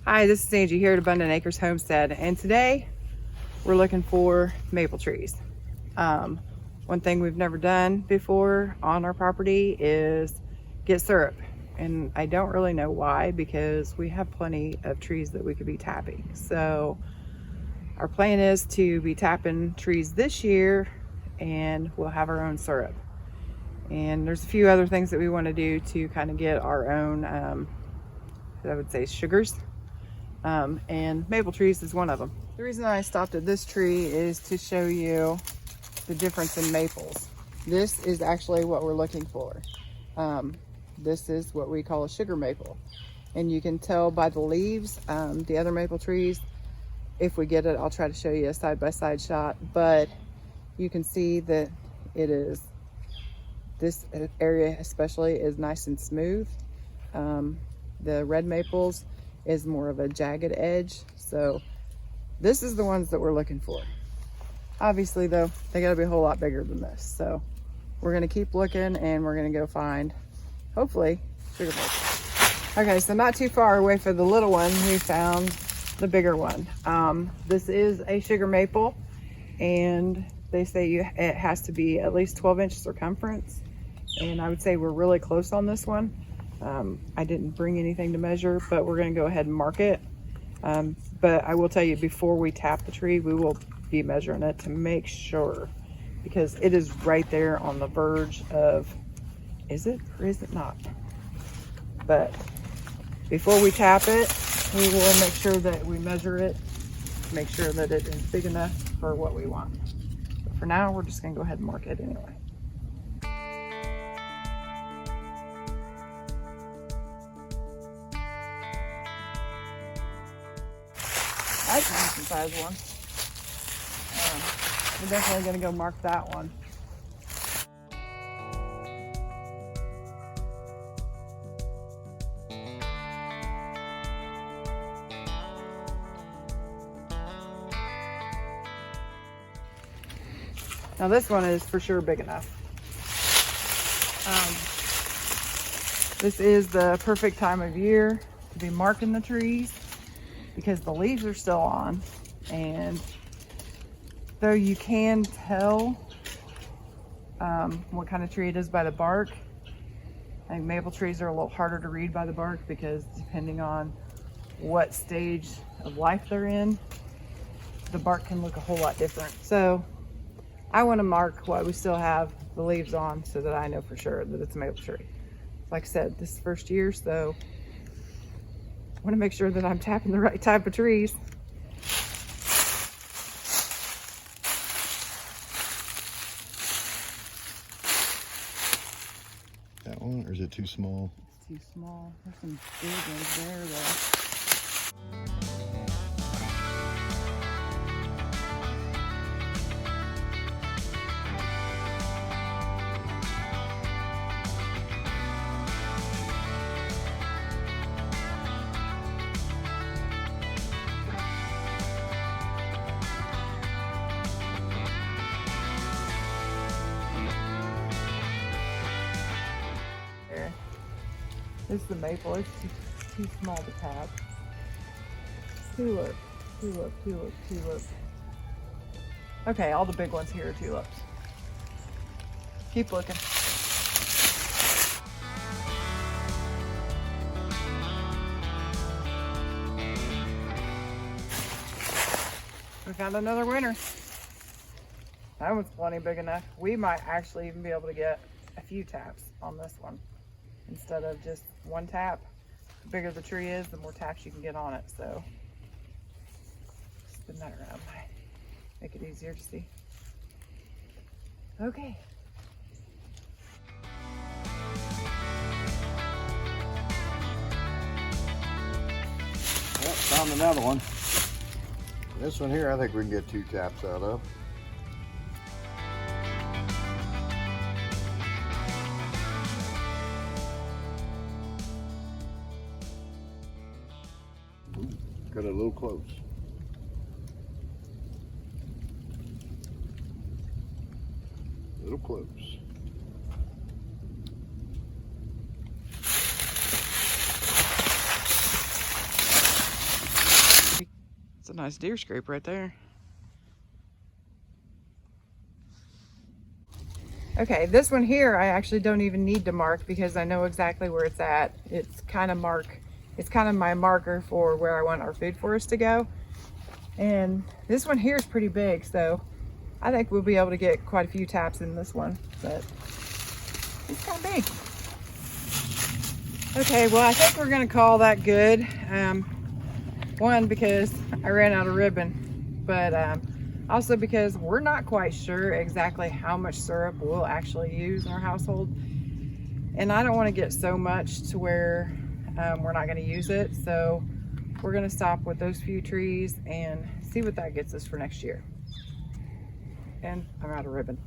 Hi, this is Angie here at Abundant Acres Homestead, and today we're looking for maple trees. One thing we've never done before on our property is get syrup, and I don't really know why, because we have plenty of trees that we could be tapping. So our plan is to be tapping trees this year, and we'll have our own syrup. And there's a few other things that we want to do to kind of get our own, I would say, sugars. And maple trees is one of them. The reason I stopped at this tree is to show you the difference in maples. This is actually what we're looking for. This is what we call a sugar maple. And you can tell by the leaves, the other maple trees, if we get it, I'll try to show you a side-by-side shot, but you can see that it is, this area especially is nice and smooth. The red maples is more of a jagged edge. So this is the ones that we're looking for. Obviously though, they gotta be a whole lot bigger than this. So we're gonna keep looking, and we're gonna go find, hopefully, sugar maple. Okay, so not too far away from the little one, we found the bigger one. This is a sugar maple, and they say it has to be at least 12-inch circumference. And I would say we're really close on this one. I didn't bring anything to measure, but we're going to go ahead and mark it. But I will tell you, before we tap the tree, we will be measuring it to make sure, because it is right there on the verge of, is it or is it not? But before we tap it, we will make sure that we measure it, make sure that it is big enough for what we want. But for now, we're just going to go ahead and mark it anyway. That's a decent sized one. We're definitely going to go mark that one. Now this one is for sure big enough. This is the perfect time of year to be marking the trees, because the leaves are still on, and though you can tell what kind of tree it is by the bark, I think maple trees are a little harder to read by the bark, because depending on what stage of life they're in, the bark can look a whole lot different. So I want to mark while we still have the leaves on, so that I know for sure that it's a maple tree. Like I said, this is first year, so I want to make sure that I'm tapping the right type of trees. That one, or is it too small? It's too small. There's some big ones there though. This is the maple. It's too small to tap. Tulip, tulip, tulip, tulip. Okay, all the big ones here are tulips. Keep looking. We found another winner. That one's plenty big enough. We might actually even be able to get a few taps on this one, instead of just one tap. The bigger the tree is, the more taps you can get on it. So spin that around, make it easier to see. Okay. Yep, found another one. This one here, I think we can get 2 taps out of. Got a little close. A little close. It's a nice deer scrape right there. Okay, this one here I actually don't even need to mark because I know exactly where it's at. It's kind of my marker for where I want our food forest to go. And this one here is pretty big, so I think we'll be able to get quite a few taps in this one, but it's kind of big. Okay, well, I think we're gonna call that good. One, because I ran out of ribbon, but also because we're not quite sure exactly how much syrup we'll actually use in our household. And I don't want to get so much to where we're not going to use it. So we're going to stop with those few trees and see what that gets us for next year. And I'm out of ribbon.